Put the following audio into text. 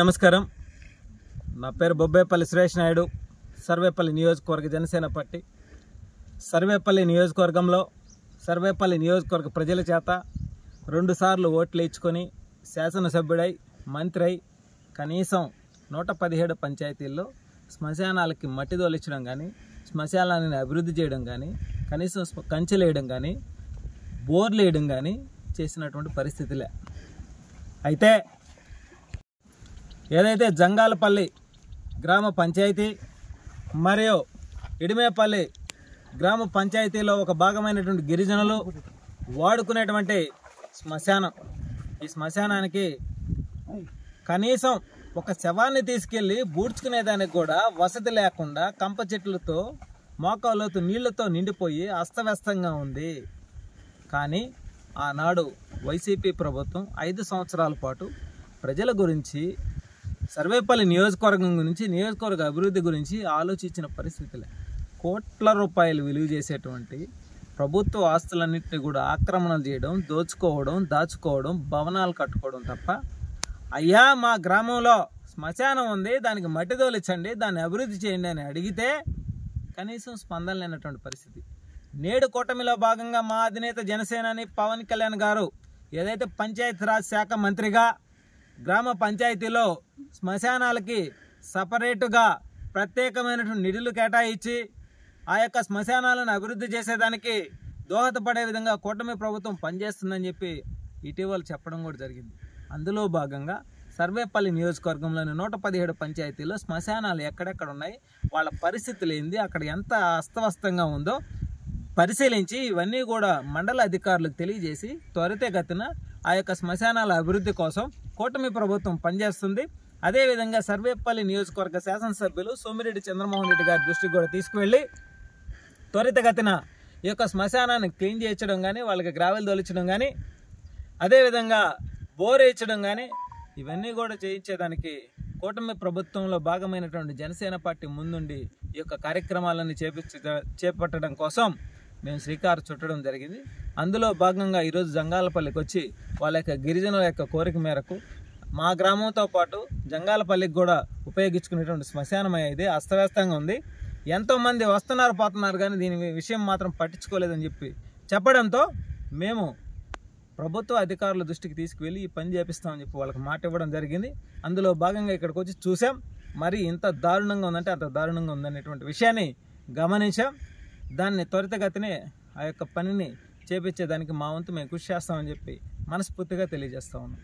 నమస్కారం. నా పేరు బొబ్బేపల్లి సురేష్ నాయుడు, సర్వేపల్లి నియోజకవర్గ జనసేన పార్టీ. సర్వేపల్లి నియోజకవర్గంలో సర్వేపల్లి నియోజకవర్గ ప్రజల చేత 2 సార్లు ఓట్లు ఇచ్చుకొని శాసనసభ్యుడై మంత్రి అయి కనీసం 117 పంచాయతీల్లో శ్మశానాలకి మట్టి తోలించడం కానీ, శ్మశానాలను అభివృద్ధి చేయడం కానీ, కనీసం కంచెలు వేయడం కానీ, బోర్లు వేయడం కానీ చేసినటువంటి పరిస్థితులే. అయితే ఏదైతే జంగాలపల్లి గ్రామ పంచాయతీ మరియు ఇడిమేపల్లి గ్రామ పంచాయతీలో ఒక భాగమైనటువంటి గిరిజనులు వాడుకునేటువంటి శ్మశానం, ఈ శ్మశానానికి కనీసం ఒక శవాన్ని తీసుకెళ్ళి బూడ్చుకునేదానికి కూడా వసతి లేకుండా కంప చెట్లతో మోకాళ్ళతో నీళ్లతో నిండిపోయి అస్తవ్యస్తంగా ఉంది. కానీ ఆనాడు వైసీపీ ప్రభుత్వం 5 సంవత్సరాల పాటు ప్రజల గురించి, సర్వేపల్లి నియోజకవర్గం గురించి, నియోజకవర్గ అభివృద్ధి గురించి ఆలోచించిన పరిస్థితులే. కోట్ల రూపాయలు విలువ చేసేటువంటి ప్రభుత్వ ఆస్తులన్నింటినీ కూడా ఆక్రమణలు చేయడం, దోచుకోవడం, దాచుకోవడం, భవనాలు కట్టుకోవడం తప్ప, అయ్యా మా గ్రామంలో శ్మశానం ఉంది, దానికి మట్టి తోలించండి, దాన్ని అభివృద్ధి చేయండి అని అడిగితే కనీసం స్పందన లేనటువంటి పరిస్థితి. నేడు కూటమిలో భాగంగా మా అధినేత జనసేనాని పవన్ కళ్యాణ్ గారు ఏదైతే పంచాయతీరాజ్ శాఖ మంత్రిగా గ్రామ పంచాయతీలో శ్మశానాలకి సపరేటుగా ప్రత్యేకమైనటువంటి నిధులు కేటాయించి ఆ యొక్క శ్మశానాలను అభివృద్ధి చేసేదానికి దోహదపడే విధంగా కూటమి ప్రభుత్వం పనిచేస్తుందని చెప్పి ఇటీవల చెప్పడం కూడా జరిగింది. అందులో భాగంగా సర్వేపల్లి నియోజకవర్గంలోని 117 పంచాయతీల్లో శ్మశానాలు ఎక్కడెక్కడ ఉన్నాయి, వాళ్ళ పరిస్థితులు ఏంది, అక్కడ ఎంత అస్తవ్యస్తంగా ఉందో పరిశీలించి ఇవన్నీ కూడా మండల అధికారులకు తెలియజేసి త్వరితగతిన ఆ యొక్క శ్మశానాల అభివృద్ధి కోసం కూటమి ప్రభుత్వం పనిచేస్తుంది. అదేవిధంగా సర్వేపల్లి నియోజకవర్గ శాసనసభ్యులు సోమిరెడ్డి చంద్రమోహన్ రెడ్డి గారి దృష్టికి కూడా తీసుకువెళ్ళి త్వరితగతిన ఈ యొక్క శ్మశానాన్ని క్లీన్ చేయించడం కానీ, వాళ్ళకి గ్రావెల్ తోలించడం కానీ, అదేవిధంగా బోర్ వేయించడం కానీ ఇవన్నీ కూడా చేయించేదానికి కూటమి ప్రభుత్వంలో భాగమైనటువంటి జనసేన పార్టీ ముందుండి ఈ యొక్క కార్యక్రమాలన్నీ చేపట్టడం కోసం మేము శ్రీకారం చుట్టడం జరిగింది. అందులో భాగంగా ఈరోజు జంగాలపల్లికి వచ్చి వాళ్ళ యొక్క గిరిజనుల యొక్క కోరిక మేరకు మా గ్రామంతో పాటు జంగాలపల్లికి కూడా ఉపయోగించుకునేటువంటి శ్మశానం ఇది అస్తవ్యస్తంగా ఉంది, ఎంతోమంది వస్తున్నారు పోతున్నారు కానీ దీని విషయం మాత్రం పట్టించుకోలేదని చెప్పడంతో మేము ప్రభుత్వ అధికారుల దృష్టికి తీసుకువెళ్ళి ఈ పని చేపిస్తామని చెప్పి వాళ్ళకి మాట ఇవ్వడం జరిగింది. అందులో భాగంగా ఇక్కడికి వచ్చి చూసాం, మరి ఇంత దారుణంగా ఉందంటే అంత దారుణంగా ఉందనేటువంటి విషయాన్ని గమనించాం. దాన్ని త్వరితగతినే ఆ యొక్క పనిని చేపించేదానికి మా వంతు మేము కృషి చేస్తామని చెప్పి మనస్ఫూర్తిగా తెలియజేస్తా ఉన్నాం.